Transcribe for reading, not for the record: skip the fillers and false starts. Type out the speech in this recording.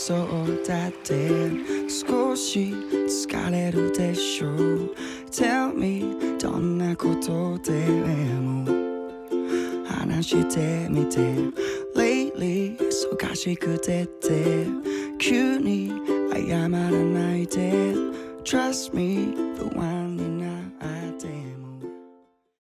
そうだって少し疲れるでしょう Tell me どんなことでも話してみて Lately 忙しくてって急に謝らないで Trust me the oneにな